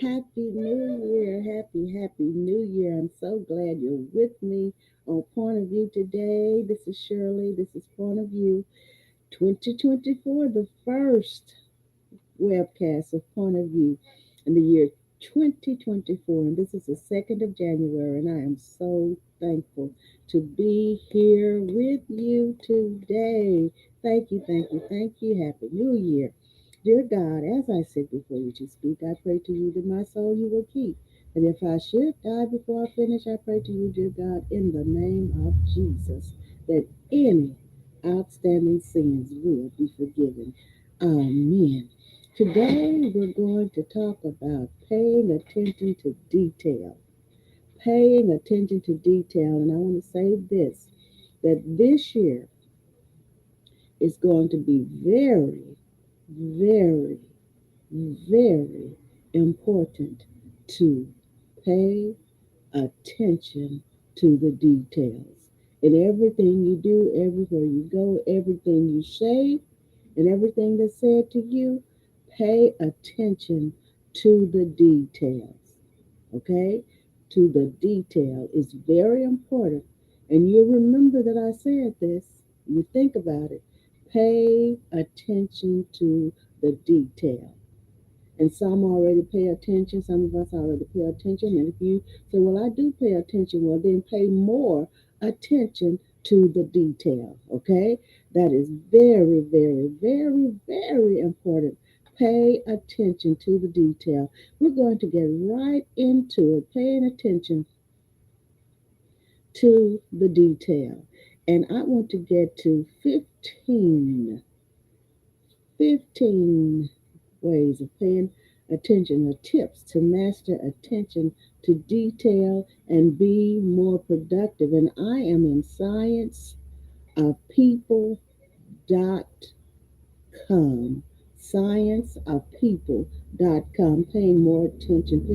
Happy New Year. Happy New Year. I'm so glad you're with me on Point of View today. This is Shirley. This is Point of View 2024, the first webcast of Point of View in the year 2024. And this is the 2nd of January. And I am so thankful to be here with you today. Thank you. Happy New Year. Dear God, as I sit before you to speak, I pray to you that my soul you will keep. And if I should die before I finish, I pray to you, dear God, in the name of Jesus, that any outstanding sins will be forgiven. Amen. Today we're going to talk about paying attention to detail. Paying attention to detail. And I want to say this, that this year is going to be very, very important to pay attention to the details. In everything you do, everywhere you go, everything you say, and everything that's said to you, pay attention to the details. Okay? To the detail is very important. And you'll remember that I said this. You think about it. Pay attention to the detail. And some already pay attention. Some of us already pay attention. And if you say, well, I do pay attention, well, then pay more attention to the detail. Okay? That is very important. Pay attention to the detail. We're going to get right into it, paying attention to the detail. And I want to get to 15 ways of paying attention, or tips to master attention to detail and be more productive. And I am in scienceofpeople.com. Scienceofpeople.com. Paying more attention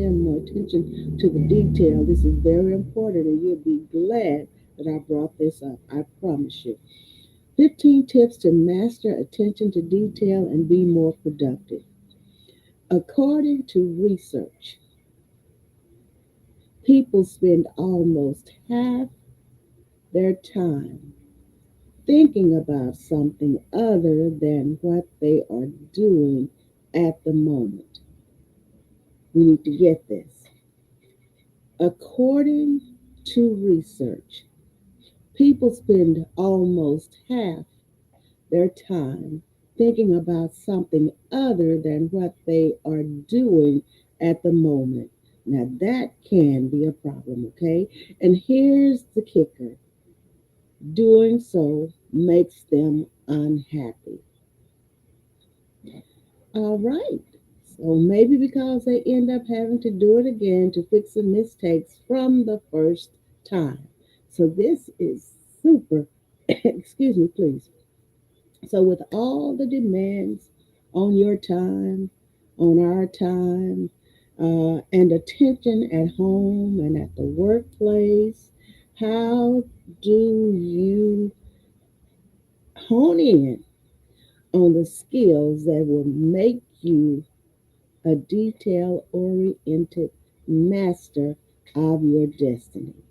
to the detail. This is very important, and you'll be glad that I brought this up. I promise you. 15 tips to master attention to detail and be more productive. According to research, people spend almost half their time thinking about something other than what they are doing at the moment. We need to get this. According to research, people spend almost half their time thinking about something other than what they are doing at the moment. Now, that can be a problem, okay? And here's the kicker, doing so makes them unhappy. All right. So maybe because they end up having to do it again to fix the mistakes from the first time. So this is super, excuse me, please. So, with all the demands on your time, on our time, and attention at home and at the workplace, how do you hone in on the skills that will make you a detail oriented master of your destiny?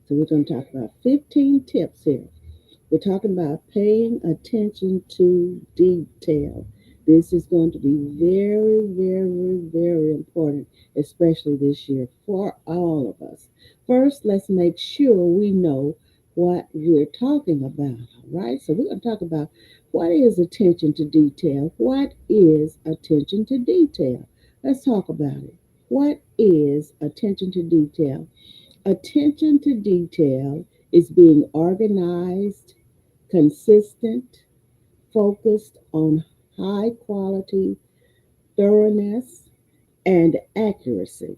So, we're going to talk about 15 tips here. We're talking about paying attention to detail. This is going to be very important, especially this year for all of us. First, let's make sure we know what we're talking about. All right, so we're going to talk about what is attention to detail. What is attention to detail? Let's talk about it. What is attention to detail? Attention to detail is being organized, consistent, focused on high quality, thoroughness, and accuracy.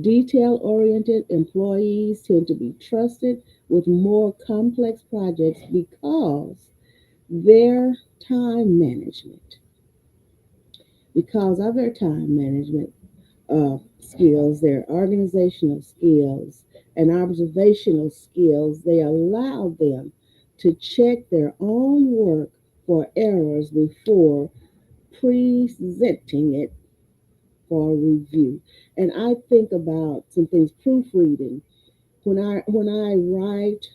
Detail oriented employees tend to be trusted with more complex projects because their time management, because of their time management skills, their organizational skills, and observational skills, they allow them to check their own work for errors before presenting it for review. And I think about some things, proofreading. When I write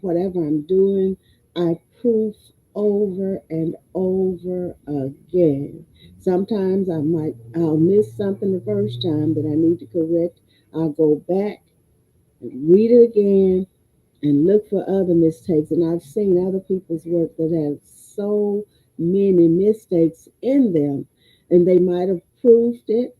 whatever I'm doing, I proof over and over again. Sometimes I'll miss something the first time that I need to correct. I'll go back and read it again and look for other mistakes. And I've seen other people's work that have so many mistakes in them, and they might have proofed it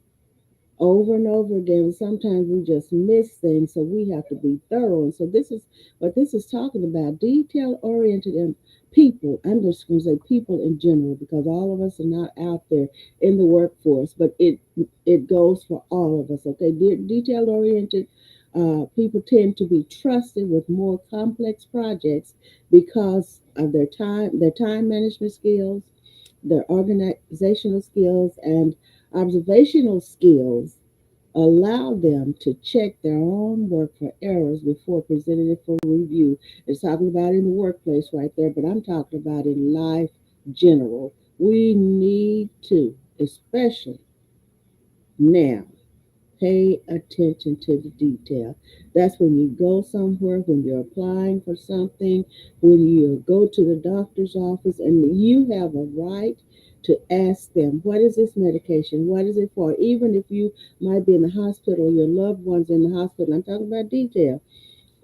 over and over again. Sometimes we just miss things, so we have to be thorough. And so this is what this is talking about: detail oriented and people. I'm just going to say people in general, because all of us are not out there in the workforce, but it goes for all of us. Okay, detail oriented. People tend to be trusted with more complex projects because of their time management skills, their organizational skills, and observational skills allow them to check their own work for errors before presenting it for review. It's talking about in the workplace right there, but I'm talking about in life general. We need to, especially now, pay attention to the detail. That's when you go somewhere, when you're applying for something, when you go to the doctor's office, and you have a right to ask them, what is this medication? What is it for? Even if you might be in the hospital, your loved one's in the hospital. I'm talking about detail.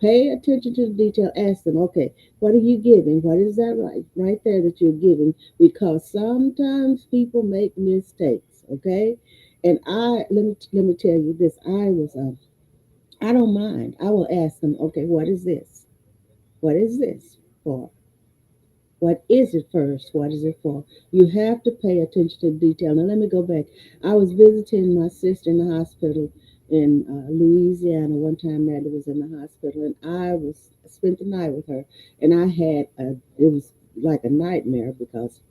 Pay attention to the detail. Ask them, okay, what are you giving? What is that right there that you're giving? Because sometimes people make mistakes, okay? And let me tell you this. I don't mind. I will ask them, okay, what is this? What is this for? What is it first? What is it for? You have to pay attention to detail. Now, let me go back. I was visiting my sister in the hospital in Louisiana one time. Maddie was in the hospital, and spent the night with her. And it was like a nightmare because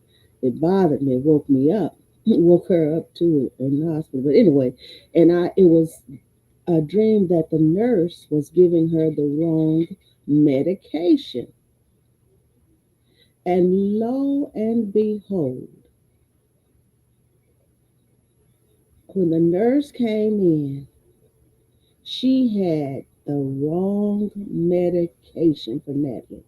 it bothered me. It woke me up, woke her up too in the hospital. But anyway, it was a dream that the nurse was giving her the wrong medication. And lo and behold, when the nurse came in, she had the wrong medication for Natalie.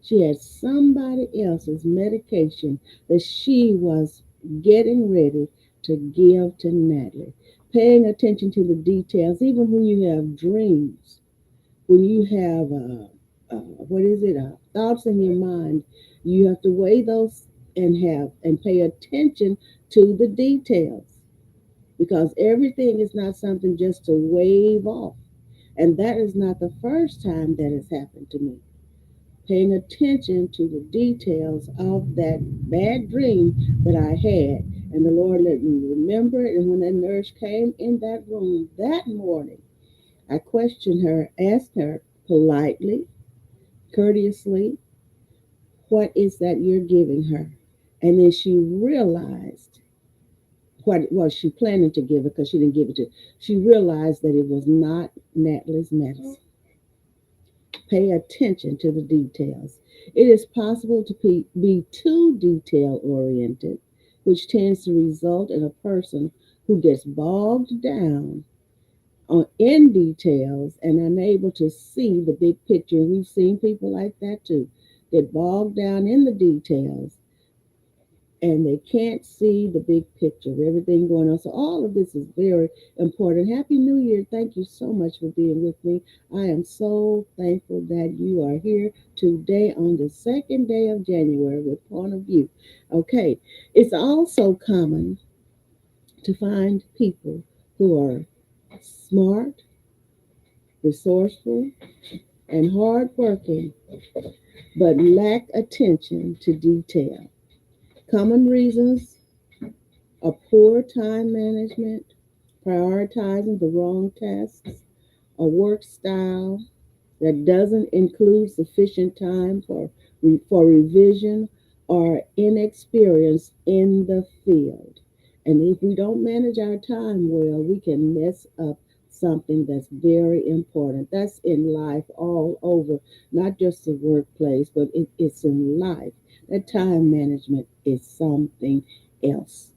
She had somebody else's medication that she was getting ready to give to Natalie. Paying attention to the details, even when you have dreams, when you have thoughts in your mind, you have to weigh those and pay attention to the details, because everything is not something just to wave off. And that is not the first time that has happened to me. Paying attention to the details of that bad dream that I had, and the Lord let me remember it. And when that nurse came in that room that morning, I questioned her, asked her politely, courteously, what is that you're giving her? And then she realized what it was she planning to give her, because she didn't give it to. She realized that it was not Natalie's medicine. Pay attention to the details. It is possible to be too detail oriented, which tends to result in a person who gets bogged down in details and unable to see the big picture. We've seen people like that too, get bogged down in the details, and they can't see the big picture of everything going on. So all of this is very important. Happy New Year. Thank you so much for being with me. I am so thankful that you are here today on the second day of January with Point of View. Okay, it's also common to find people who are smart, resourceful, and hardworking, but lack attention to detail. Common reasons are poor time management, prioritizing the wrong tasks, a work style that doesn't include sufficient time for revision, or inexperience in the field. And if we don't manage our time well, we can mess up something that's very important. That's in life all over, not just the workplace, but it's in life. That time management is something else.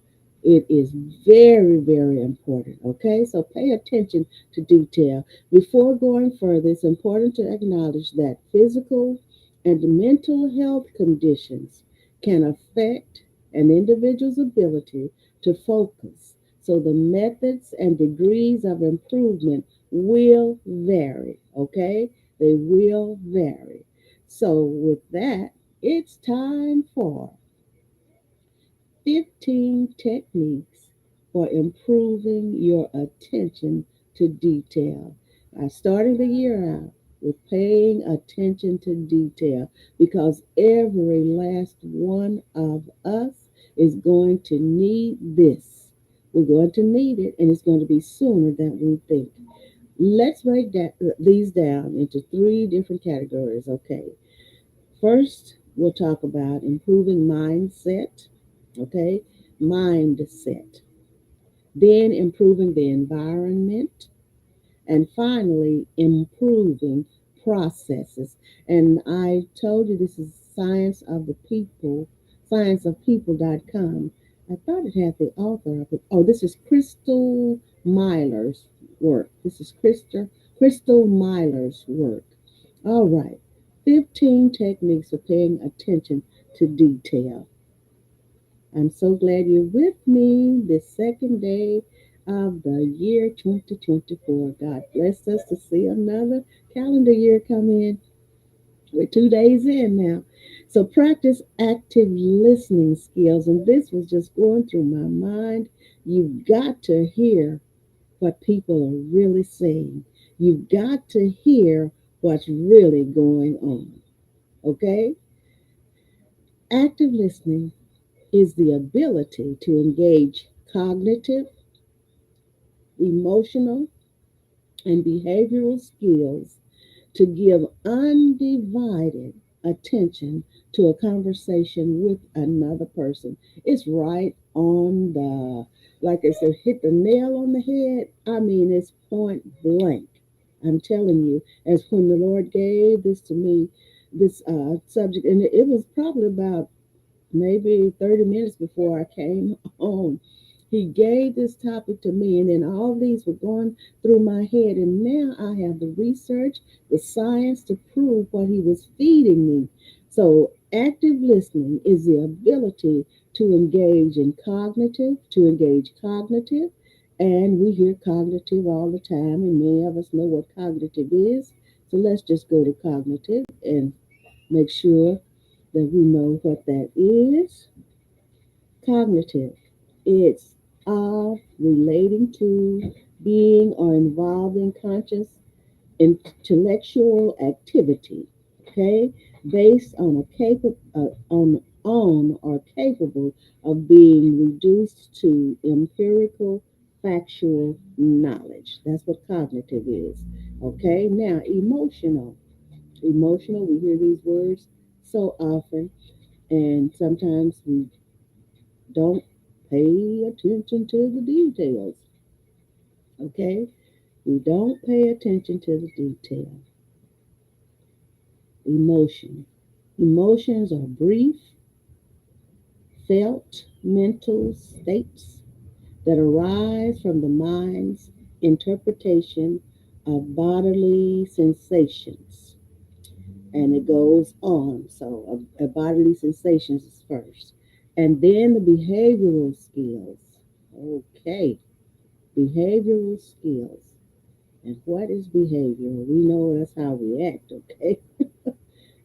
It is very, very important. Okay, so pay attention to detail. Before going further, it's important to acknowledge that physical and mental health conditions can affect an individual's ability to focus. So the methods and degrees of improvement will vary. Okay, they will vary. So, with that, it's time for 15 techniques for improving your attention to detail. I started the year out with paying attention to detail because every last one of us is going to need this. We're going to need it, and it's going to be sooner than we think. Let's break these down into three different categories, okay? First, we'll talk about improving mindset, okay? Mindset. Then improving the environment, and finally improving processes. And I told you this is Science of the People, scienceofpeople.com. I thought it had the author of it. Oh, this is Crystal Myler's work. This is Crystal Myler's work. All right. 15 techniques for paying attention to detail. I'm so glad you're with me this second day of the year 2024. God bless us to see another calendar year come in. We're 2 days in now. So practice active listening skills. And this was just going through my mind. You've got to hear what people are really saying. You've got to hear what's really going on. Okay? Active listening is the ability to engage cognitive, emotional, and behavioral skills to give undivided attention to a conversation with another person. It's right on the, like I said, hit the nail on the head. I mean, it's point blank. I'm telling you, as when the Lord gave this to me, this subject, and it was probably about maybe 30 minutes before I came home. He gave this topic to me, and then all these were going through my head. And now I have the research, the science to prove what he was feeding me. So, active listening is the ability to engage cognitive, and we hear cognitive all the time, and many of us know what cognitive is. So, let's just go to cognitive and make sure that we know what that is. Cognitive. It's of relating to being or involving conscious intellectual activity. Okay, based on on or capable of being reduced to empirical factual knowledge. That's what cognitive is. Okay, now emotional. Emotional. We hear these words so often, and sometimes we don't pay attention to the details. Okay? We don't pay attention to the detail. Emotion. Emotions are brief, felt mental states that arise from the mind's interpretation of bodily sensations. And it goes on. So, bodily sensations is first. And then the behavioral skills. Okay. Behavioral skills. And what is behavior? We know that's how we act, okay?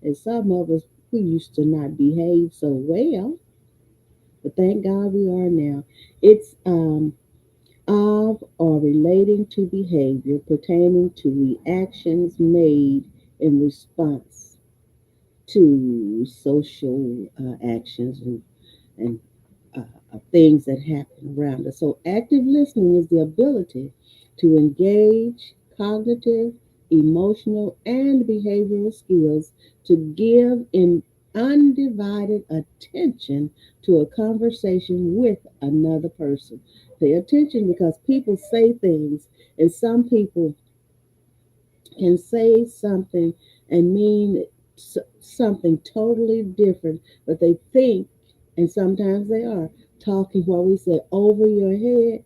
And some of us, we used to not behave so well, but thank God we are now. It's of or relating to behavior pertaining to reactions made in response to social actions and things that happen around us. So, active listening is the ability to engage cognitive, emotional, and behavioral skills to give in undivided attention to a conversation with another person. Pay attention because people say things, and some people can say something and mean something totally different, but they think, and sometimes they are talking what we say over your head,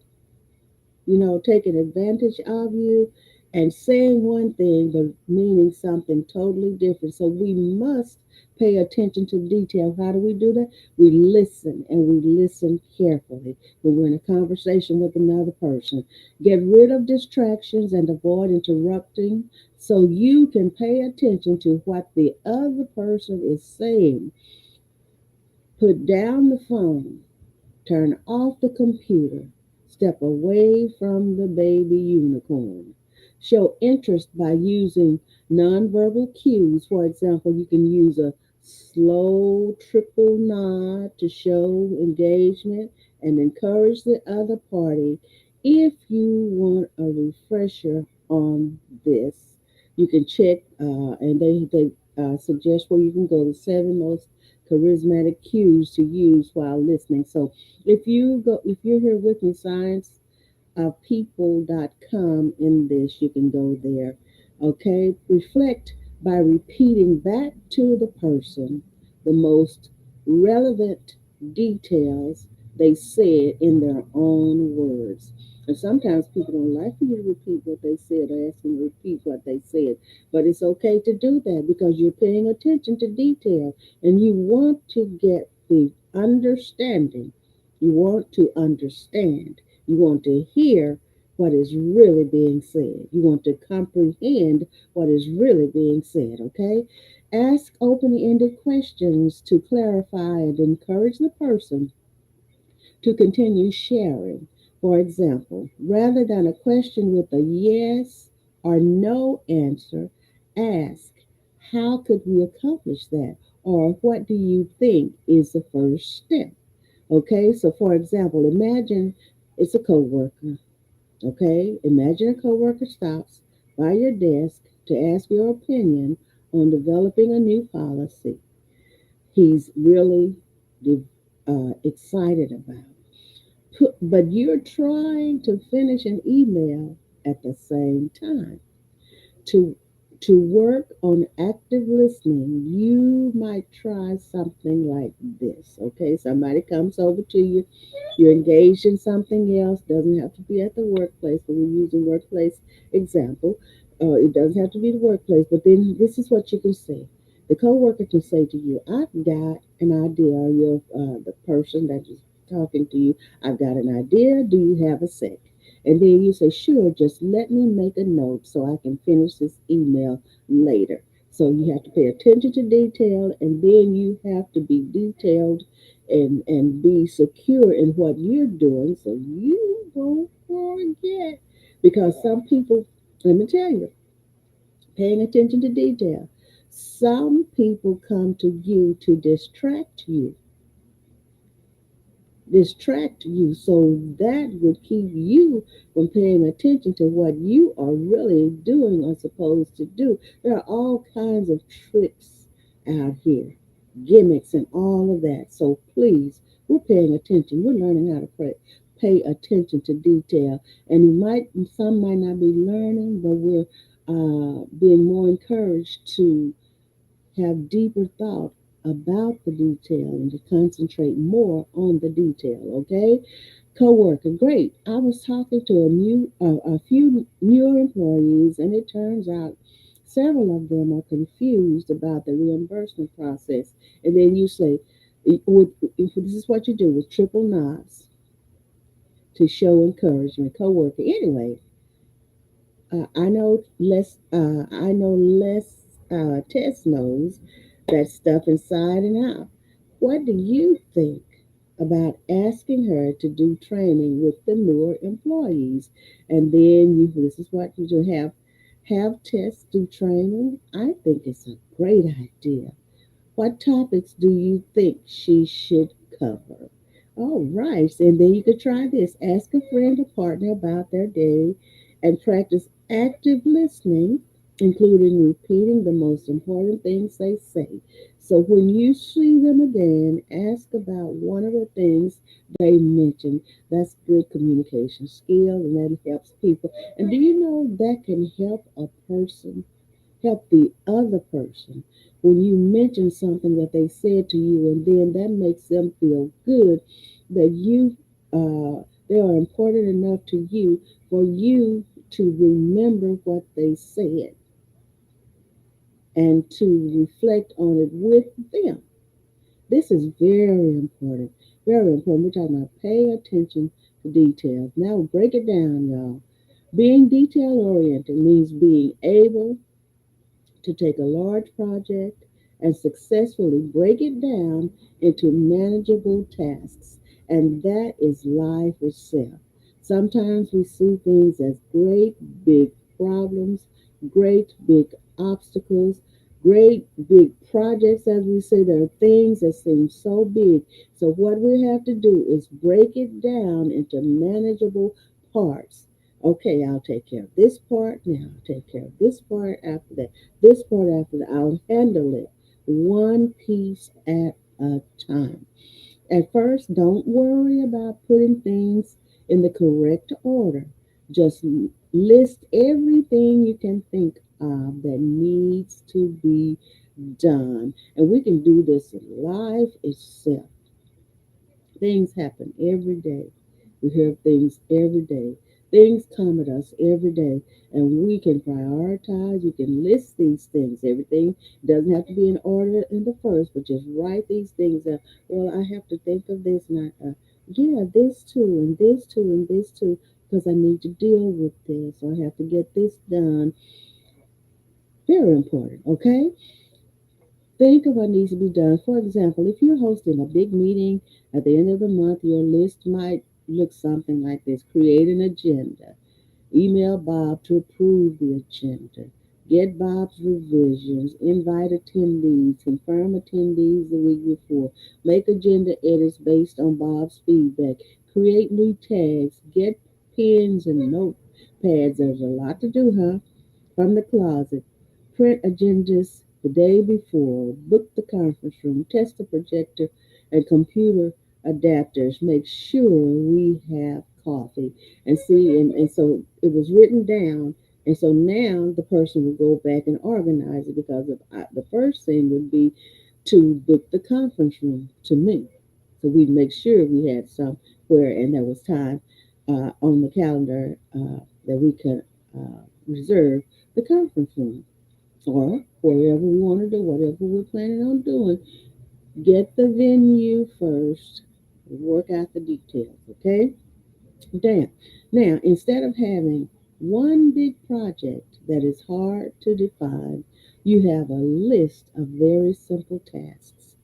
taking advantage of you and saying one thing but meaning something totally different. So we must pay attention to detail. How do we do that? We listen and we listen carefully when we're in a conversation with another person. Get rid of distractions and avoid interrupting so you can pay attention to what the other person is saying. Put down the phone. Turn off the computer. Step away from the baby unicorn. Show interest by using nonverbal cues. For example, you can use a slow triple nod to show engagement and encourage the other party. If you want a refresher on this, you can check, and they suggest where you can go the seven most charismatic cues to use while listening. So if you're here with me, scienceofpeople.com in this, you can go there. Okay, reflect by repeating back to the person the most relevant details they said in their own words. And sometimes people don't like for you to repeat what they said or ask them to repeat what they said. But it's okay to do that because you're paying attention to detail and you want to get the understanding. You want to understand. You want to hear what is really being said. You want to comprehend what is really being said, okay? Ask open ended questions to clarify and encourage the person to continue sharing. For example, rather than a question with a yes or no answer, ask, how could we accomplish that? Or what do you think is the first step? Okay, so for example, imagine it's a coworker. Okay, imagine a coworker stops by your desk to ask your opinion on developing a new policy he's really excited about. But you're trying to finish an email at the same time. To to work on active listening, you might try something like this. Okay, somebody comes over to you, you're engaged in something else, doesn't have to be at the workplace, but we're using workplace example. It doesn't have to be the workplace, but then this is what you can say. The coworker can say to you, I've got an idea, or you're the person that is talking to you, I've got an idea, do you have a sec? And then you say, sure, just let me make a note so I can finish this email later. So you have to pay attention to detail and then you have to be detailed and be secure in what you're doing so you don't forget. Because some people, let me tell you, paying attention to detail, some people come to you to distract you so that would keep you from paying attention to what you are really doing or supposed to do. There are all kinds of tricks out here, gimmicks and all of that. So please, we're paying attention. We're learning how to pay attention to detail. And some might not be learning, but we're being more encouraged to have deeper thought about the detail and to concentrate more on the detail. Okay, coworker, great. I was talking to a few newer employees, and it turns out several of them are confused about the reimbursement process. And then you say, this is what you do with triple nods to show encouragement. Coworker, anyway, I know less. I know less. Tess knows that stuff inside and out. What do you think about asking her to do training with the newer employees? And then this is what you do have Tess do training. I think it's a great idea. What topics do you think she should cover? All right, and then you could try this. Ask a friend or partner about their day and practice active listening, including repeating the most important things they say. So when you see them again, ask about one of the things they mentioned. That's good communication skill and that helps people. And do you know that can help the other person when you mention something that they said to you and then that makes them feel good that you they are important enough to you for you to remember what they said and to reflect on it with them. This is very important. Very important. We're talking about pay attention to details. Now break it down, y'all. Being detail oriented means being able to take a large project and successfully break it down into manageable tasks. And that is life itself. Sometimes we see things as great big problems, great big obstacles, great big projects, as we say. There are things that seem so big. So, what we have to do is break it down into manageable parts. Okay, I'll take care of this part now. I'll take care of this part after that. This part after that. I'll handle it one piece at a time. At first, don't worry about putting things in the correct order. Just list everything you can think of that needs to be done. And we can do this in life itself. Things happen every day. We hear things every day. Things come at us every day, and we can prioritize. You can list these things. Everything doesn't have to be in order in the first, but just write these things out. Well, I have to think of this, and yeah, this too, and this too, and this too, because I need to deal with this. Or I have to get this done. Very important, okay? Think of what needs to be done. For example, if you're hosting a big meeting at the end of the month, your list might look something like this: create an agenda, email Bob to approve the agenda, get Bob's revisions, invite attendees, confirm attendees the week before, make agenda edits based on Bob's feedback, create new tags, get pens and notepads. There's a lot to do, huh? From the closet, print agendas the day before, book the conference room, test the projector and computer adapters, make sure we have coffee. And see, and so it was written down. And so now the person will go back and organize it because the first thing would be to book the conference room to me. So we'd make sure we had somewhere and there was time on the calendar that we could reserve the conference room or wherever we want to do, whatever we're planning on doing. Get the venue first, work out the details, okay? Damn. Now, instead of having one big project that is hard to define, you have a list of very simple tasks.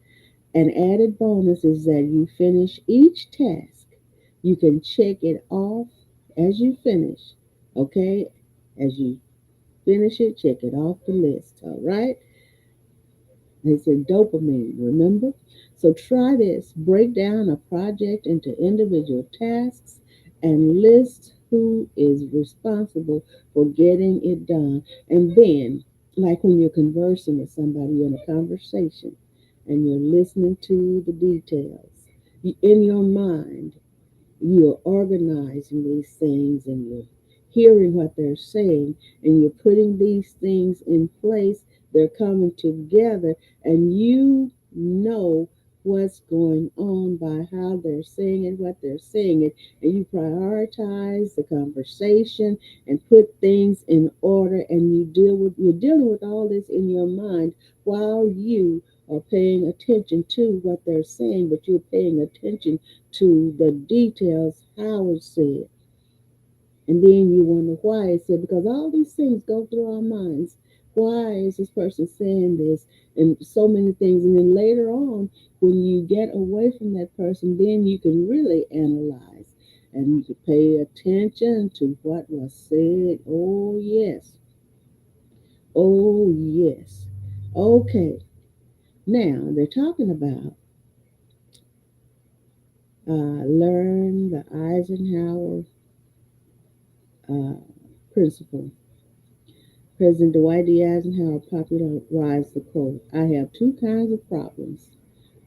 An added bonus is that you finish each task. You can check it off as you finish, okay? As you finish it, check it off the list, all right? It's a dopamine, remember? So try this. Break down a project into individual tasks and list who is responsible for getting it done. And then, like when you're conversing with somebody in a conversation and you're listening to the details, in your mind, you're organizing these things and you're hearing what they're saying and you're putting these things in place. They're coming together and you know what's going on by how they're saying it, what they're saying it, and you prioritize the conversation and put things in order and you're dealing with all this in your mind while you are paying attention to what they're saying, but you're paying attention to the details, how it's said. And then you wonder why it's said, because all these things go through our minds. Why is this person saying this? And so many things. And then later on, when you get away from that person, then you can really analyze and you can pay attention to what was said. Oh, yes. Oh, yes. Okay. Now, they're talking about learn the Eisenhower uh, principle. President Dwight D. Eisenhower popularized the quote: I have two kinds of problems,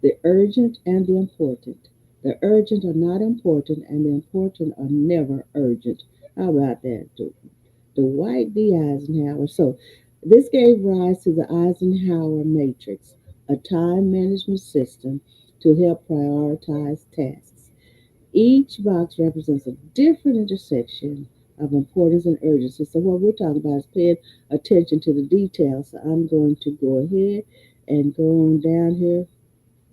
the urgent and the important. The urgent are not important, and the important are never urgent. How about that? Dwight D. Eisenhower. So, this gave rise to the Eisenhower Matrix, a time management system to help prioritize tasks. Each box represents a different intersection of importance and urgency. So what we're talking about is paying attention to the details. So I'm going to go ahead and go on down here.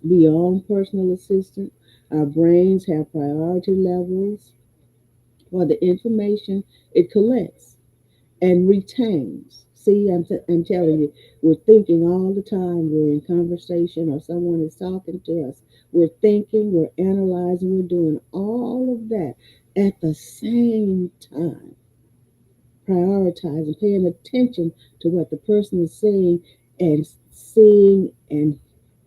Beyond personal assistant, our brains have priority levels for the information it collects and retains. See, I'm telling you, we're thinking all the time. We're in conversation or someone is talking to us. We're thinking, we're analyzing, we're doing all of that at the same time, prioritizing, paying attention to what the person is saying and seeing and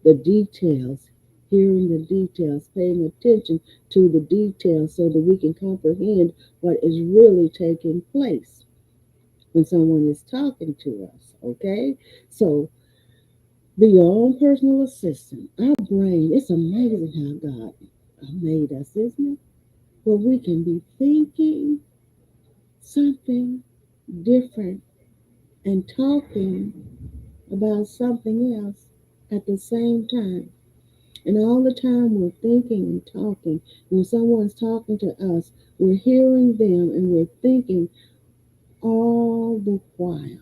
the details, hearing the details, paying attention to the details so that we can comprehend what is really taking place when someone is talking to us. Okay? So, beyond personal assistant, our brain, it's amazing how God made us, isn't it? Where we can be thinking something different and talking about something else at the same time. And all the time we're thinking and talking. When someone's talking to us, we're hearing them and we're thinking all the while.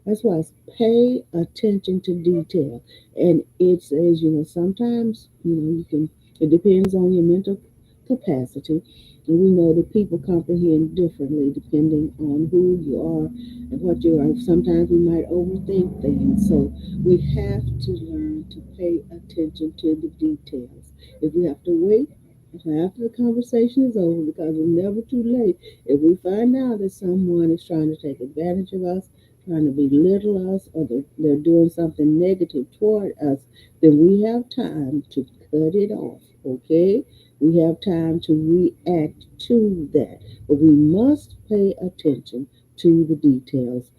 That's why it's pay attention to detail. And it says, sometimes, you can, it depends on your mental capacity. And we know that people comprehend differently depending on who you are and what you are. Sometimes we might overthink things. So we have to learn to pay attention to the details. If we have to wait until after the conversation is over, because it's never too late, if we find out that someone is trying to take advantage of us, trying to belittle us, or they're doing something negative toward us, then we have time to cut it off, okay? We have time to react to that. But we must pay attention to the details.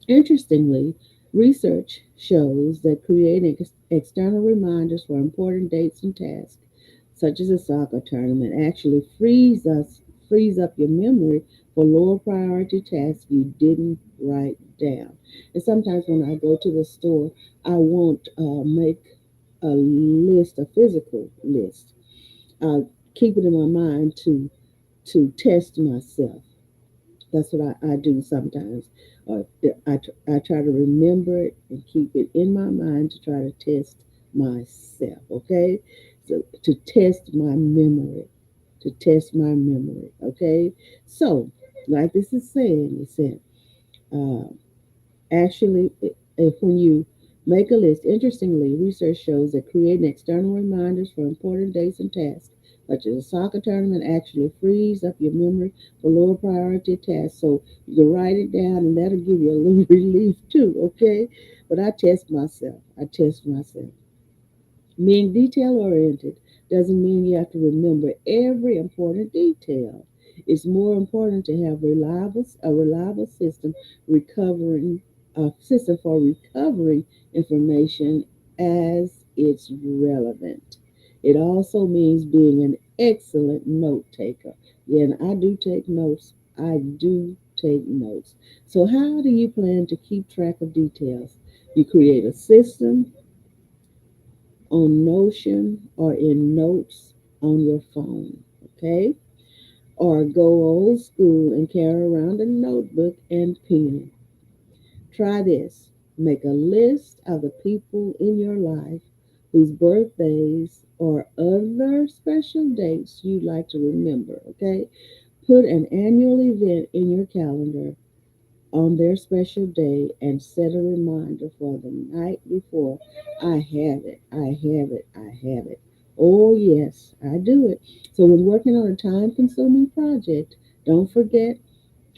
Interestingly, research shows that creating external reminders for important dates and tasks, such as a soccer tournament, actually frees up your memory for lower priority tasks you didn't write down. And sometimes when I go to the store, I won't make a list, a physical list. I keep it in my mind to test myself. That's what I do sometimes. I try to remember it and keep it in my mind to try to test myself, okay? So to test my memory, to test my memory, okay? So, like this is saying, it said, uh, actually, if when you make a list, interestingly, research shows that creating external reminders for important dates and tasks, such as a soccer tournament, actually frees up your memory for lower priority tasks. So you can write it down, and that'll give you a little relief too. Okay, but I test myself. I test myself. Being detail oriented doesn't mean you have to remember every important detail. It's more important to have a reliable system for recovering information as it's relevant. It also means being an excellent note taker. Yeah, and I do take notes. I do take notes. So how do you plan to keep track of details? You create a system on Notion or in notes on your phone, okay? Or go old school and carry around a notebook and pen. Try this. Make a list of the people in your life whose birthdays or other special dates you'd like to remember, okay? Put an annual event in your calendar on their special day and set a reminder for the night before. I have it, I have it, I have it. Oh, yes, I do it. So, when working on a time consuming project, don't forget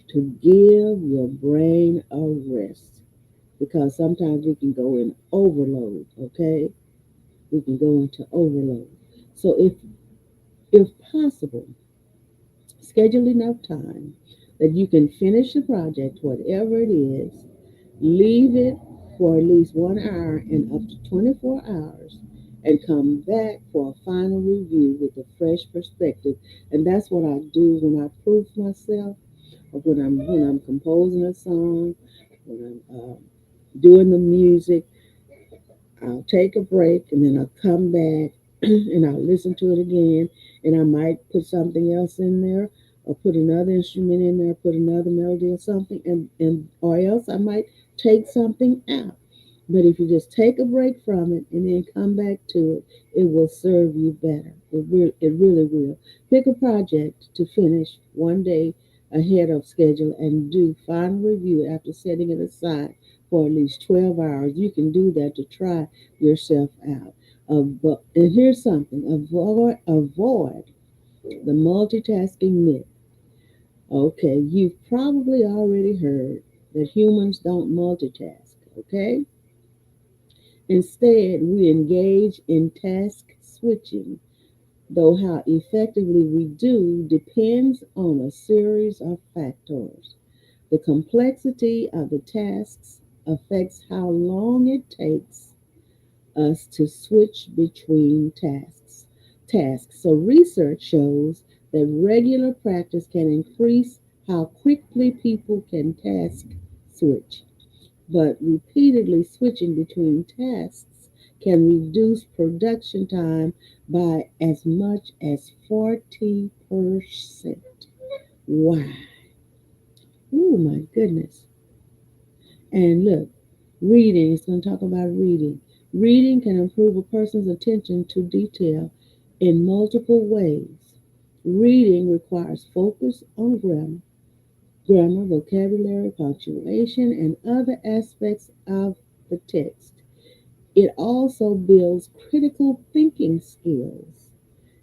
to give your brain a rest because sometimes we can go in overload, okay? We can go into overload. So, if possible, schedule enough time that you can finish the project, whatever it is. Leave it for at least 1 hour and up to 24 hours and come back for a final review with a fresh perspective. And that's what I do when I proof myself or when I'm composing a song, when I'm doing the music. I'll take a break and then I'll come back and I'll listen to it again, and I might put something else in there, or put another instrument in there, put another melody or something, and or else I might take something out. But if you just take a break from it and then come back to it, it will serve you better. It really will. Pick a project to finish one day ahead of schedule and do final review after setting it aside for at least 12 hours. You can do that to try yourself out. And here's something: avoid the multitasking myth. Okay, you've probably already heard that humans don't multitask. Okay, instead, we engage in task switching, though how effectively we do depends on a series of factors. The complexity of the tasks affects how long it takes us to switch between tasks. So research shows that regular practice can increase how quickly people can task switch, but repeatedly switching between tasks can reduce production time by as much as 40%. Wow. Oh my goodness. And look, reading, it's going to talk about reading. Reading can improve a person's attention to detail in multiple ways. Reading requires focus on grammar, vocabulary, punctuation, and other aspects of the text. It also builds critical thinking skills,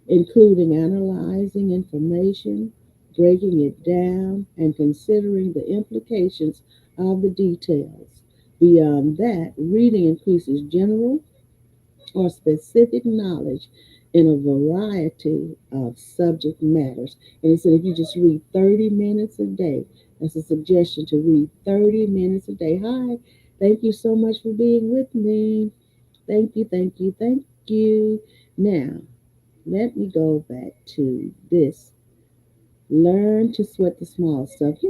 including analyzing information, breaking it down, and considering the implications of the details. Beyond that, reading increases general or specific knowledge in a variety of subject matters. And he said if you just read 30 minutes a day, that's a suggestion to read 30 minutes a day. Hi, thank you so much for being with me. Thank you, thank you, thank you. Now, let me go back to this. Learn to sweat the small stuff.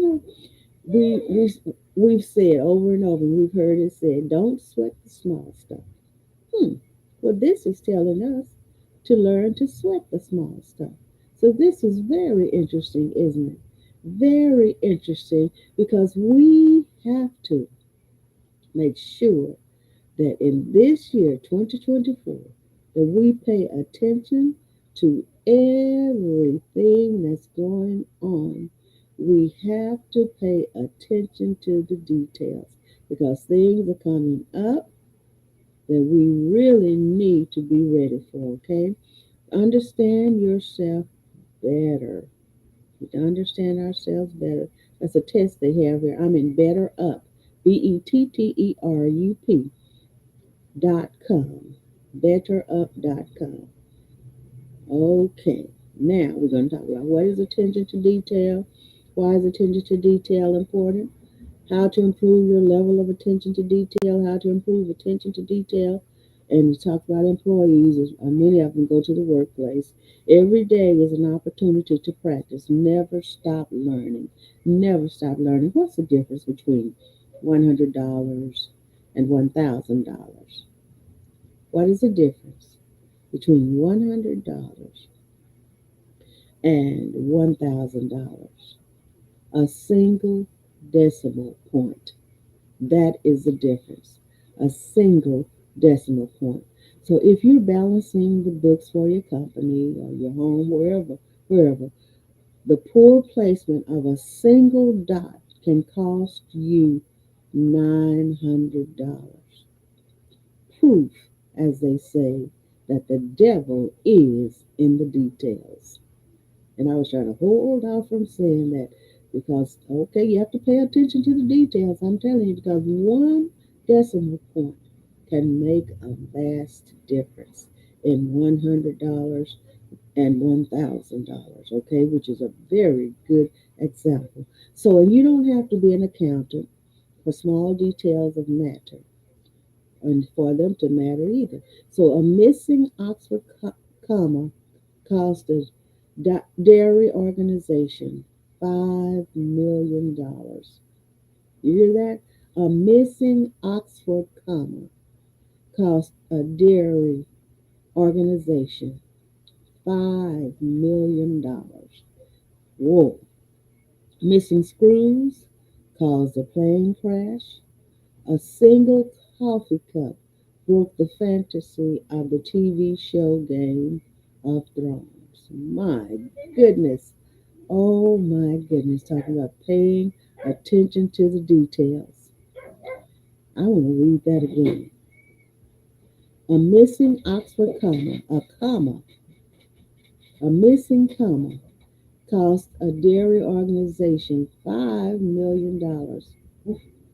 We've said over and over, we've heard it said, don't sweat the small stuff. Hmm. Well, this is telling us to learn to sweat the small stuff. So this is very interesting, isn't it? Very interesting because we have to make sure that in this year, 2024, that we pay attention to everything that's going on. We have to pay attention to the details because things are coming up that we really need to be ready for, okay? Understand yourself better. Understand ourselves better. That's a test they have here. I'm in Better Up, BetterUp.com. BetterUp.com. Okay, now we're going to talk about what is attention to detail. Why is attention to detail important? How to improve your level of attention to detail, how to improve attention to detail. And we talk about employees, as many of them go to the workplace. Every day is an opportunity to practice. Never stop learning. Never stop learning. What's the difference between $100 and $1,000? What is the difference between $100 and $1,000? A single decimal point. That is the difference. A single decimal point. So if you're balancing the books for your company or your home, wherever, the poor placement of a single dot can cost you $900. Proof, as they say, that the devil is in the details. And I was trying to hold out from saying that because, okay, you have to pay attention to the details. I'm telling you, because one decimal point can make a vast difference in $100 and $1,000, okay, which is a very good example. So, and you don't have to be an accountant for small details of matter and for them to matter either. So, a missing Oxford comma cost a dairy organization $5 million. You hear that? A missing Oxford comma cost a dairy organization. $5 million. Whoa. Missing screws caused a plane crash. A single coffee cup broke the fantasy of the TV show Game of Thrones. My goodness. Oh my goodness. Talking about paying attention to the details. I want to read that again. A missing Oxford comma, a missing comma cost a dairy organization $5 million.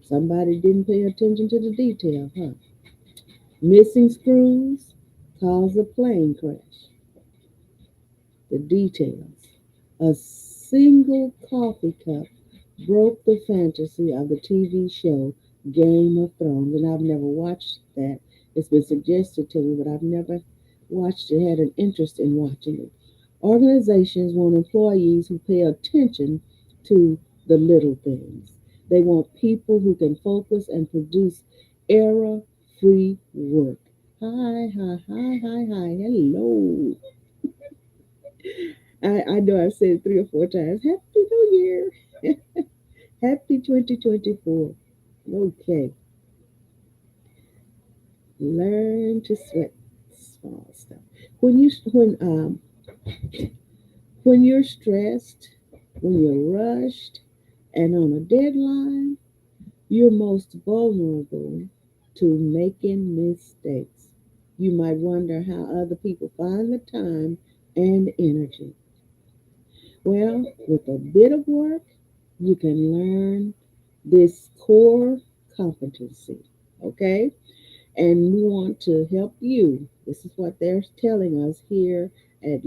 Somebody didn't pay attention to the detail, huh? Missing screws caused a plane crash. The details. A single coffee cup broke the fantasy of the TV show Game of Thrones, and I've never watched that. It's been suggested to me, but I've never watched it, had an interest in watching it. Organizations want employees who pay attention to the little things. They want people who can focus and produce error free work. Hi, hi, hi, hi, hi. Hello. I know I've said it 3 or 4 times. Happy New Year. Happy 2024. Okay. Learn to sweat small stuff. When you when you're stressed, when you're rushed and on a deadline, you're most vulnerable to making mistakes. You might wonder how other people find the time and energy. Well, with a bit of work, you can learn this core competency. Okay? And we want to help you. This is what they're telling us here at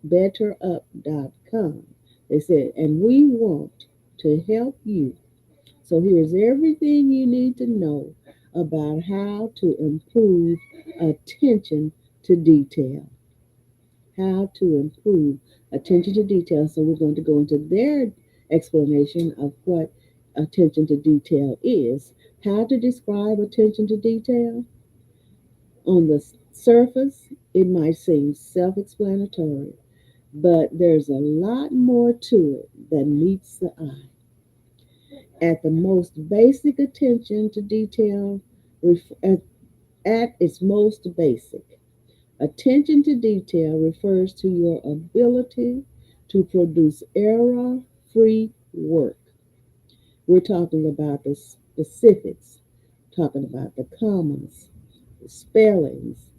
betterup.com. They said, and we want to help you. So here's everything you need to know about how to improve attention to detail. How to improve attention to detail. So we're going to go into their explanation of what attention to detail is. How to describe attention to detail. On the surface, it might seem self explanatory, but there's a lot more to it than meets the eye. At the most basic attention to detail, at its most basic, attention to detail refers to your ability to produce error free work. We're talking about the specifics, talking about the commas, the spellings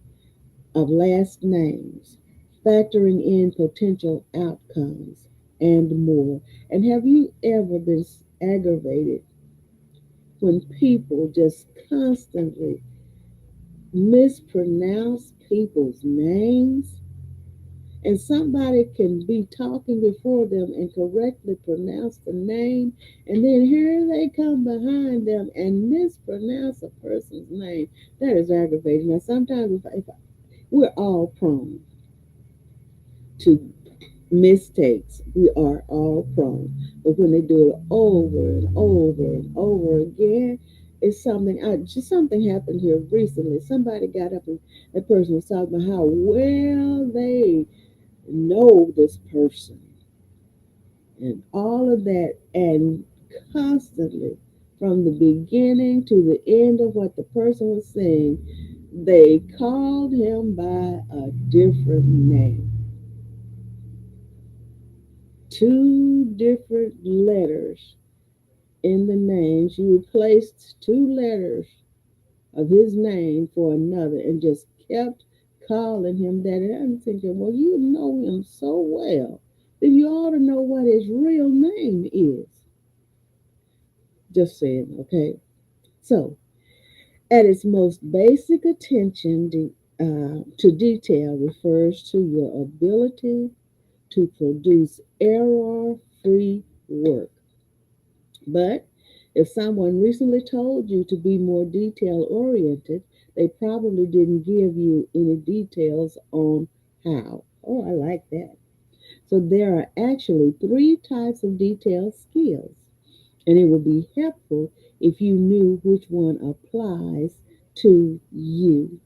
of last names, factoring in potential outcomes, and more. And have you ever been aggravated when people just constantly mispronounce people's names? And somebody can be talking before them and correctly pronounce the name, and then here they come behind them and mispronounce a person's name. That is aggravating. Now, sometimes if we're all prone to mistakes. We are all prone. But when they do it over and over and over again, it's something. Just something happened here recently. Somebody got up and that person was talking about how well they know this person and all of that, and constantly from the beginning to the end of what the person was saying, they called him by a different name. Two different letters in the names. You replaced two letters of his name for another and just kept calling him that. And I'm thinking, well, you know him so well, then you ought to know what his real name is. Just saying, okay? So, at its most basic, attention to detail refers to your ability to produce error free work. But if someone recently told you to be more detail oriented, they probably didn't give you any details on how. Oh, I like that. So there are actually three types of detail skills, and it would be helpful if you knew which one applies to you.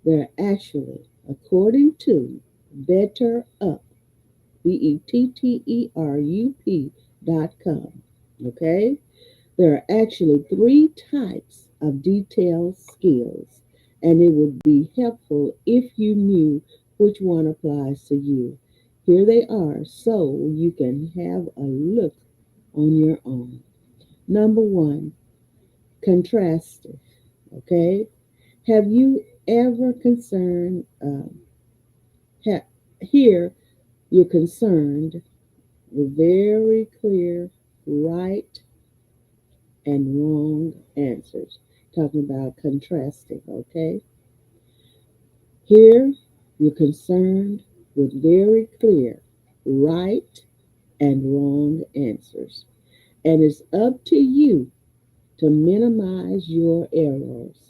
They're actually, according to BetterUp, BetteruP.com. Okay? There are actually three types of detailed skills, and it would be helpful if you knew which one applies to you. Here they are, so you can have a look on your own. Number one, contrastive. Okay? Have you ever concerned, here you're concerned with very clear right and wrong answers? Talking about contrasting, okay? Here you're concerned with very clear right and wrong answers. And it's up to you to minimize your errors.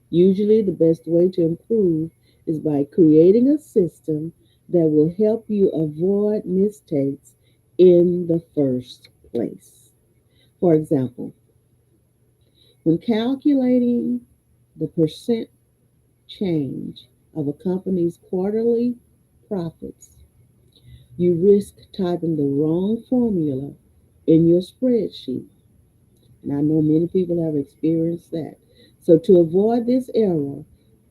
Usually, the best way to improve is by creating a system that will help you avoid mistakes in the first place. For example, when calculating the percent change of a company's quarterly profits, you risk typing the wrong formula in your spreadsheet. And I know many people have experienced that. So, to avoid this error,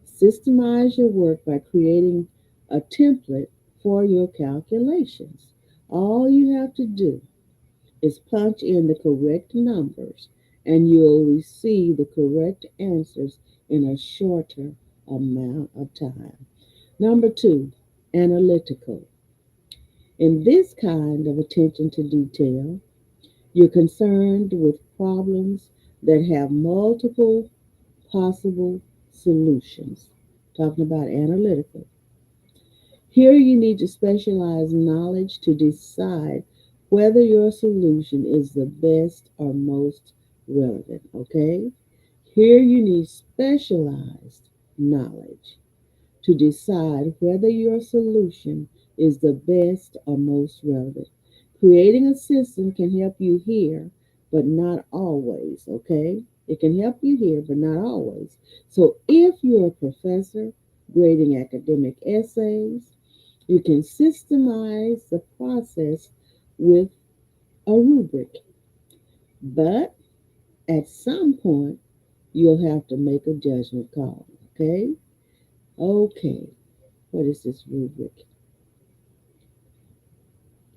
systemize your work by creating a template for your calculations. All you have to do is punch in the correct numbers and you'll receive the correct answers in a shorter amount of time. Number two, analytical. In this kind of attention to detail, you're concerned with problems that have multiple possible solutions. Talking about analytical. Here you need to specialize knowledge to decide whether your solution is the best or most relevant. Okay? Here you need specialized knowledge to decide whether your solution is the best or most relevant. Creating a system can help you here, but not always, okay? It can help you here, but not always. So if you're a professor grading academic essays, you can systemize the process with a rubric. But at some point, you'll have to make a judgment call, okay? Okay, what is this rubric?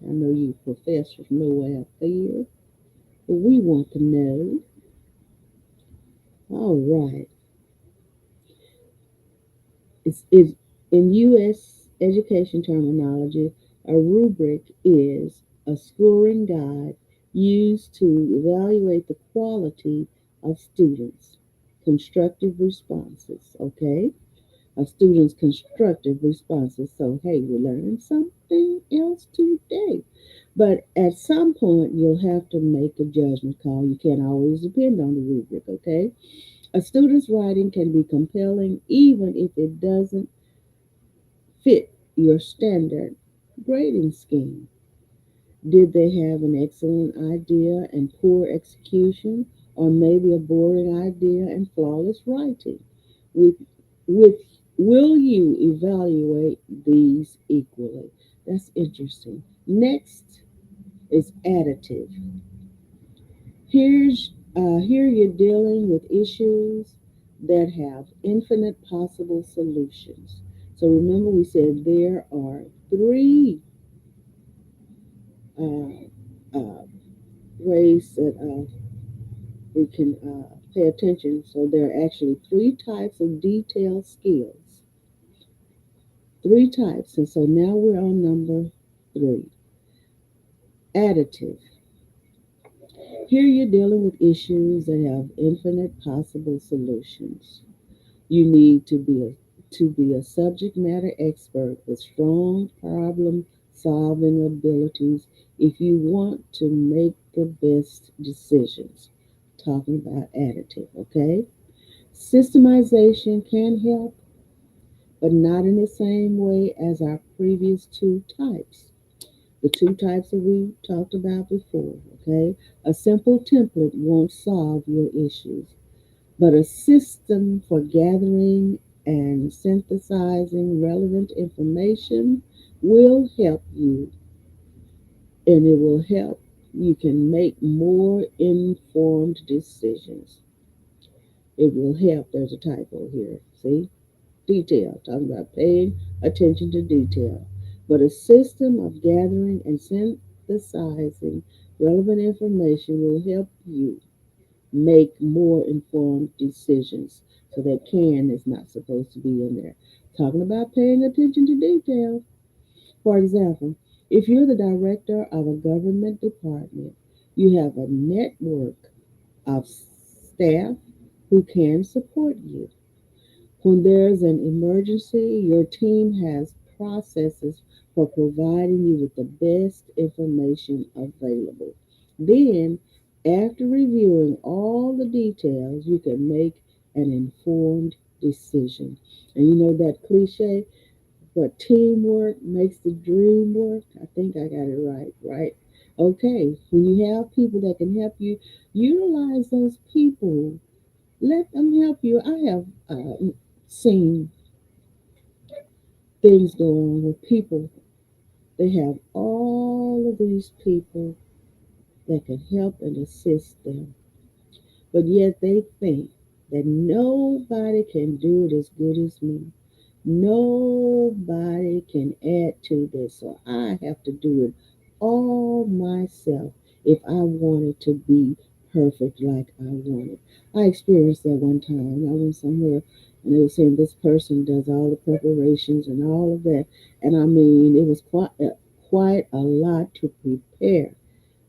I know you professors know how I feel, but we want to know. All right. It's in U.S. education terminology, a rubric is a scoring guide used to evaluate the quality of students' constructive responses. Okay, of students' constructive responses. So hey, we learned something else today. But at some point, you'll have to make a judgment call. You can't always depend on the rubric, okay? A student's writing can be compelling even if it doesn't fit your standard grading scheme. Did they have an excellent idea and poor execution, or maybe a boring idea and flawless writing? With, with will you evaluate these equally? That's interesting. Next is additive. Here you're dealing with issues that have infinite possible solutions. So remember, we said there are three uh, uh, ways that we can pay attention. So there are actually three types of detailed skills. Three types. And so now we're on number three, additive. Here you're dealing with issues that have infinite possible solutions. You need to be a subject matter expert with strong problem solving abilities if you want to make the best decisions. Talking about additive, okay? Systemization can help, but not in the same way as our previous two types. The two types that we talked about before, okay? A simple template won't solve your issues, but a system for gathering and synthesizing relevant information will help you, and it will help you can make more informed decisions. It will help. There's a typo here. See? Detail. Talking about paying attention to detail. But a system of gathering and synthesizing relevant information will help you make more informed decisions. So that can is not supposed to be in there. Talking about paying attention to detail. For example, if you're the director of a government department, you have a network of staff who can support you. When there's an emergency, your team has processes for providing you with the best information available. Then, after reviewing all the details, you can make an informed decision. And you know that cliche, but teamwork makes the dream work. I think I got it right, right? Okay, when you have people that can help you, utilize those people. Let them help you. I have seen things go on with people. They have all of these people that can help and assist them, but yet they think that nobody can do it as good as me. Nobody can add to this, so I have to do it all myself if I want it to be perfect like I want it. I experienced that one time. I went somewhere and they were saying this person does all the preparations and all of that, and I mean it was quite a lot to prepare.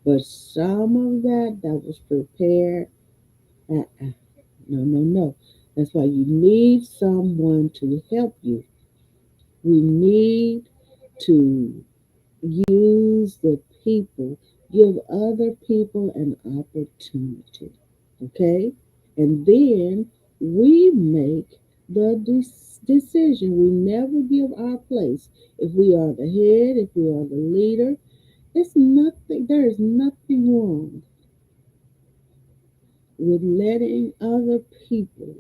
But some of that was prepared, uh-uh, no, no, no. That's why you need someone to help you. We need to use the people, give other people an opportunity. Okay? And then we make the decision. We never give our place. If we are the head, if we are the leader, there is nothing wrong with letting other people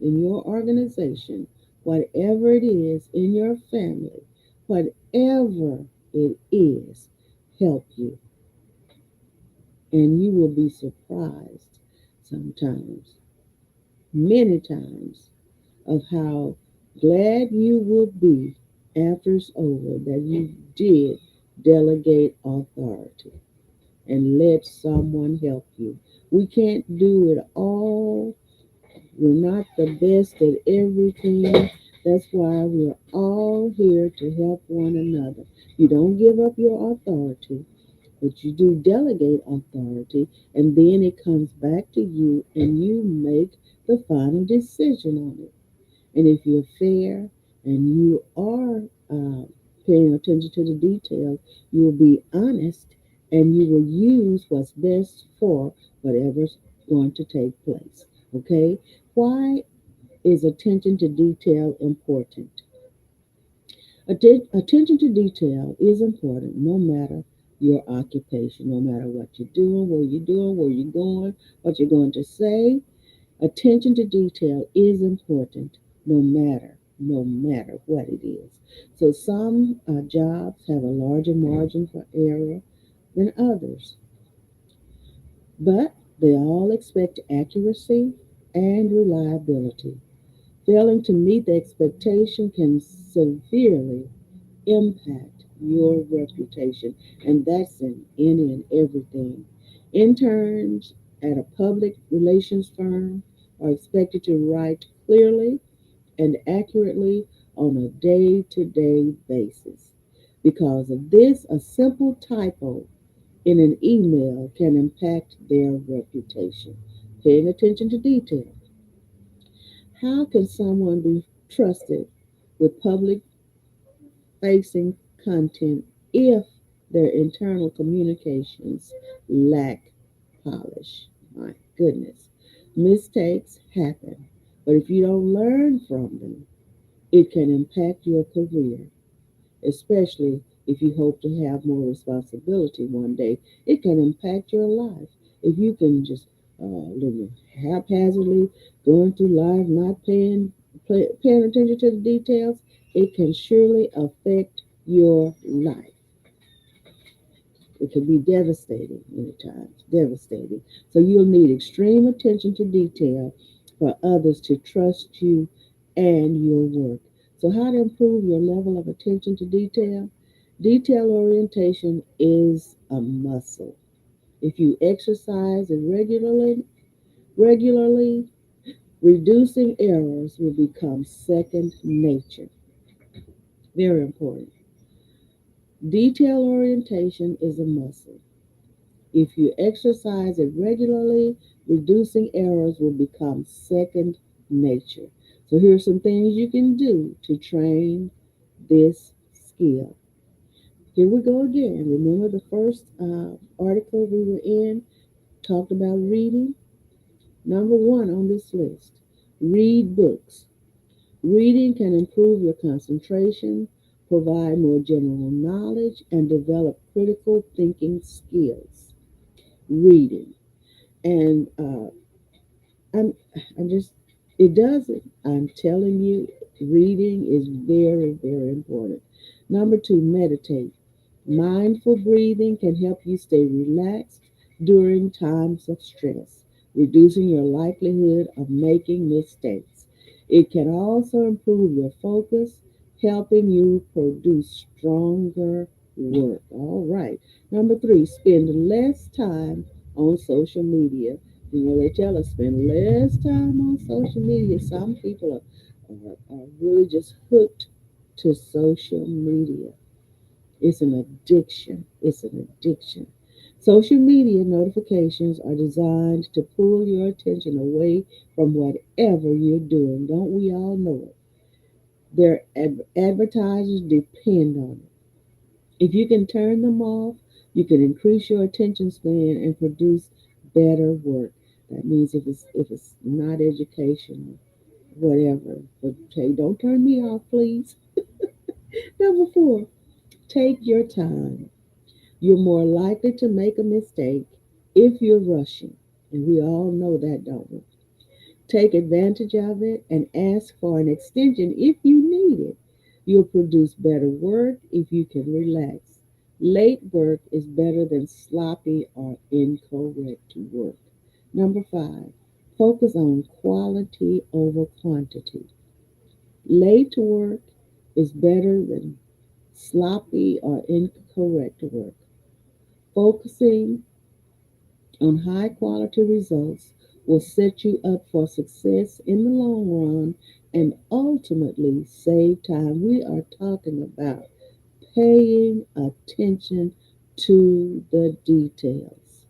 in your organization, whatever it is in your family, whatever it is, help you. And you will be surprised sometimes, many times, of how glad you will be after it's over that you did delegate authority and let someone help you. We can't do it all. We're not the best at everything. That's why we're all here to help one another. You don't give up your authority, but you do delegate authority, and then it comes back to you, and you make the final decision on it. And if you're fair and you are paying attention to the details, you will be honest and you will use what's best for whatever's going to take place. Okay? Why is attention to detail important? Attention to detail is important no matter your occupation, no matter what you're doing, where you're going, what you're going to say. Attention to detail is important no matter what it is. So some jobs have a larger margin for error than others, but they all expect accuracy and reliability. Failing to meet the expectation can severely impact your reputation, and that's in any and everything. Interns at a public relations firm are expected to write clearly and accurately on a day to day basis. Because of this, a simple typo in an email can impact their reputation. Paying attention to detail. How can someone be trusted with public facing content if their internal communications lack polish? My goodness. Mistakes happen, but if you don't learn from them, it can impact your career, especially if you hope to have more responsibility one day. It can impact your life. If you can just live haphazardly, going through life, not paying paying attention to the details, it can surely affect your life. It can be devastating many times, devastating. So you'll need extreme attention to detail for others to trust you and your work. So, how to improve your level of attention to detail? Detail orientation is a muscle. If you exercise it regularly, reducing errors will become second nature. Very important. Detail orientation is a muscle. If you exercise it regularly, reducing errors will become second nature. So, here are some things you can do to train this skill. Here we go again. Remember the first article we were in talked about reading? Number one on this list, read books. Reading can improve your concentration, provide more general knowledge, and develop critical thinking skills. Reading. And I'm, I'm just, it does it. I'm telling you, reading is very, very important. Number two, meditate. Mindful breathing can help you stay relaxed during times of stress, reducing your likelihood of making mistakes. It can also improve your focus, helping you produce stronger work. All right. Number three, spend less time on social media. You know, they tell us spend less time on social media. Some people are really just hooked to social media. It's an addiction. It's an addiction. Social media notifications are designed to pull your attention away from whatever you're doing. Don't we all know it? Their advertisers depend on it. If you can turn them off, you can increase your attention span and produce better work. That means if it's not educational, whatever. But hey, don't turn me off, please. Number four, take your time. You're more likely to make a mistake if you're rushing. And we all know that, don't we? Take advantage of it and ask for an extension if you need it. You'll produce better work if you can relax. Late work is better than sloppy or incorrect work. Number five, focus on quality over quantity. Late work is better than sloppy or incorrect work. Focusing on high quality results will set you up for success in the long run and ultimately save time. We are talking about paying attention to the details,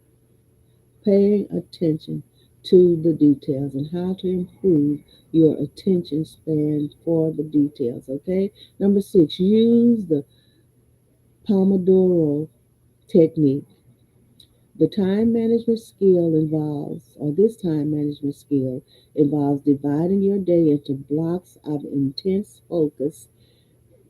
paying attention to the details and how to improve your attention span for the details. Okay, number six, use the Pomodoro technique. The time management skill involves, or this time management skill involves dividing your day into blocks of intense focus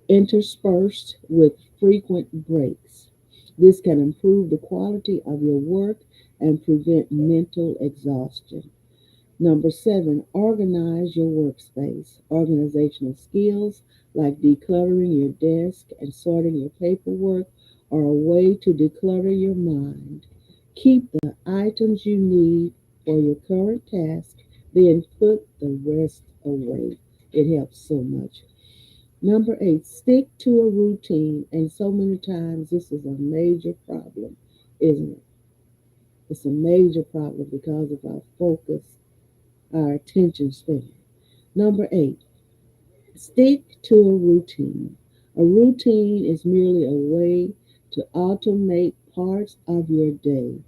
interspersed with frequent breaks. This can improve the quality of your work and prevent mental exhaustion. Number seven, organize your workspace. Organizational skills like decluttering your desk and sorting your paperwork are a way to declutter your mind. Keep the items you need for your current task, then put the rest away. It helps so much. Number eight, stick to a routine. And so many times this is a major problem, isn't it? It's a major problem because of our focus, our attention span. Number eight, stick to a routine. A routine is merely a way to automate parts of your day.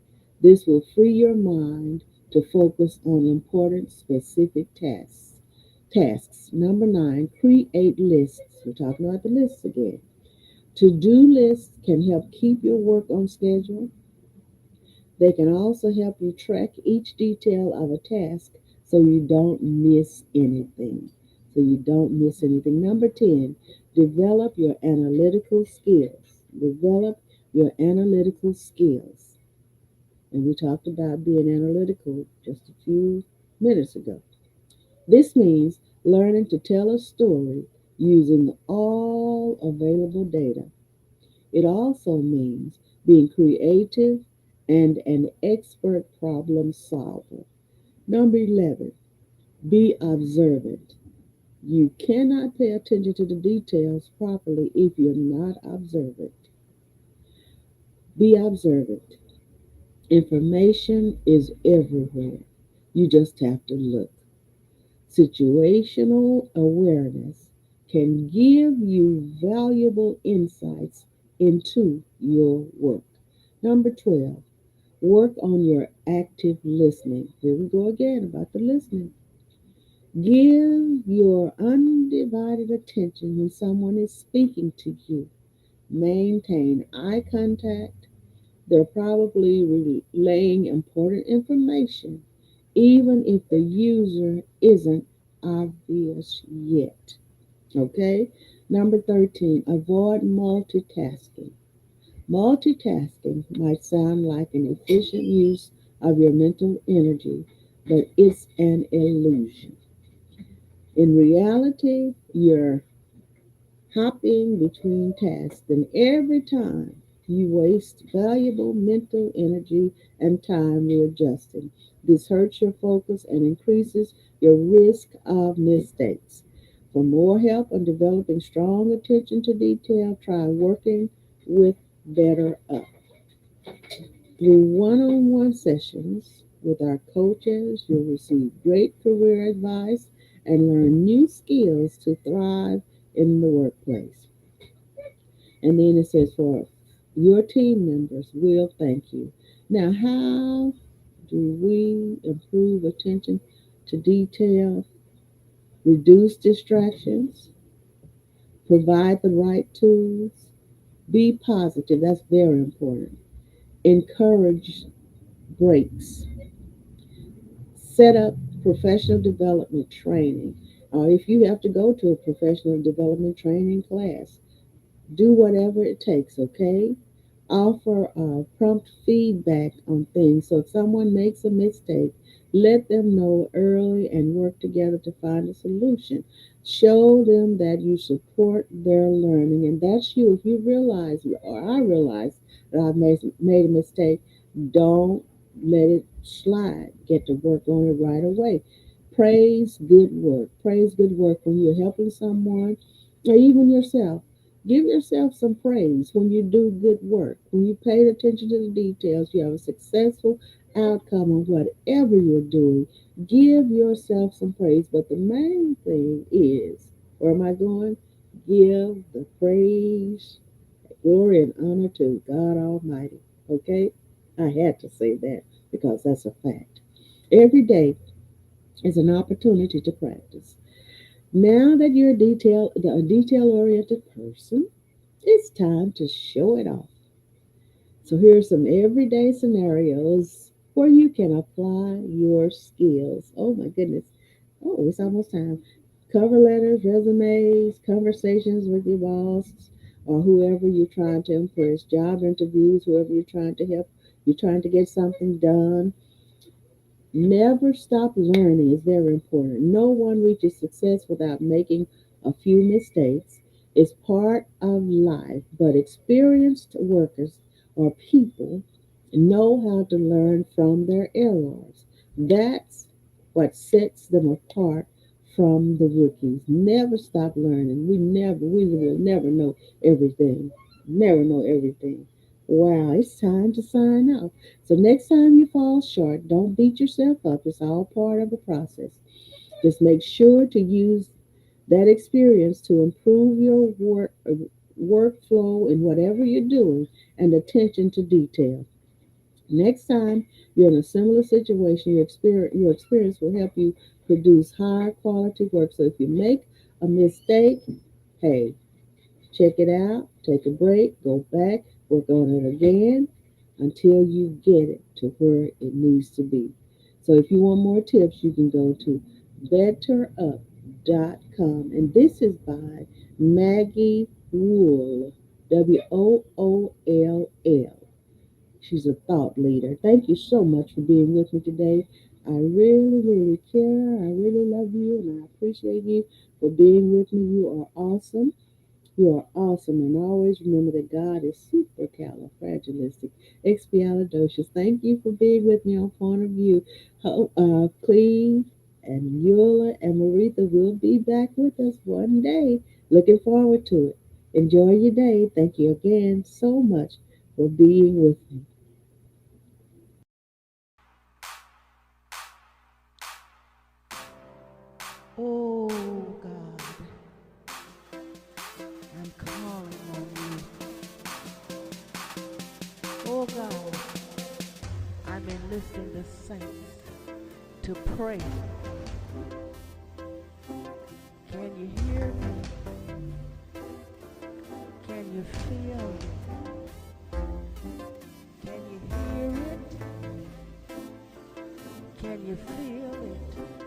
This will free your mind to focus on important specific tasks. Tasks. Number nine, create lists. We're talking about the lists again. To do lists can help keep your work on schedule. They can also help you track each detail of a task so you don't miss anything. So you don't miss anything. Number 10, develop your analytical skills. Develop your analytical skills. And we talked about being analytical just a few minutes ago. This means learning to tell a story using all available data. It also means being creative and an expert problem solver. Number 11, be observant. You cannot pay attention to the details properly if you're not observant. Be observant. Information is everywhere. You just have to look. Situational awareness can give you valuable insights into your work. Number 12, work on your active listening. Here we go again about the listening. Give your undivided attention when someone is speaking to you. Maintain eye contact. They're probably relaying important information, even if the user isn't obvious yet. Okay? Number 13, avoid multitasking. Multitasking might sound like an efficient use of your mental energy, but it's an illusion. In reality, you're hopping between tasks, and every time you waste valuable mental energy and time readjusting. This hurts your focus and increases your risk of mistakes. For more help on developing strong attention to detail, try working with Better Up. Through one on one sessions with our coaches, you'll receive great career advice and learn new skills to thrive in the workplace. And then it says, for your team members will thank you. Now, how do we improve attention to detail, reduce distractions, provide the right tools, be positive? That's very important. Encourage breaks, set up professional development training. If you have to go to a professional development training class, do whatever it takes, okay? Offer prompt feedback on things. So if someone makes a mistake, let them know early and work together to find a solution. Show them that you support their learning, and that's you. If you realize, or I realize that I've made a mistake, don't let it slide. Get to work on it right away. Praise good work. Praise good work when you're helping someone or even yourself. Give yourself some praise when you do good work. When you pay attention to the details, you have a successful outcome of whatever you're doing. Give yourself some praise. But the main thing is, where am I going? Give the praise, glory, and honor to God Almighty. Okay? I had to say that because that's a fact. Every day is an opportunity to practice. Now that you're a detail-oriented person, it's time to show it off. So here are some everyday scenarios where you can apply your skills. Oh my goodness. Oh, it's almost time. Cover letters, resumes, conversations with your boss or whoever you're trying to impress, job interviews, whoever you're trying to help, you're trying to get something done. Never stop learning is very important. No one reaches success without making a few mistakes. It's part of life, but experienced workers or people know how to learn from their errors. That's what sets them apart from the rookies. Never stop learning. We will never know everything. Never know everything. Wow, it's time to sign off. So next time you fall short, don't beat yourself up. It's all part of the process. Just make sure to use that experience to improve your workflow in whatever you're doing and attention to detail. Next time you're in a similar situation, your experience will help you produce high quality work. So if you make a mistake, hey, check it out, take a break, go back, work on it again until you get it to where it needs to be. So if you want more tips, you can go to betterup.com. And this is by Maggie Wool, Wooll. She's a thought leader. Thank you so much for being with me today. I really, really care. I really love you and I appreciate you for being with me. You are awesome. You are awesome. And always remember that God is supercalifragilisticexpialidocious. Thank you for being with me on Point of View. Cleve and Eula and Maritha will be back with us one day. Looking forward to it. Enjoy your day. Thank you again so much for being with me. Oh God, I'm calling on you. Oh God, I'm enlisting the saints to pray. Can you hear me? Can you feel it? Can you hear it? Can you feel it?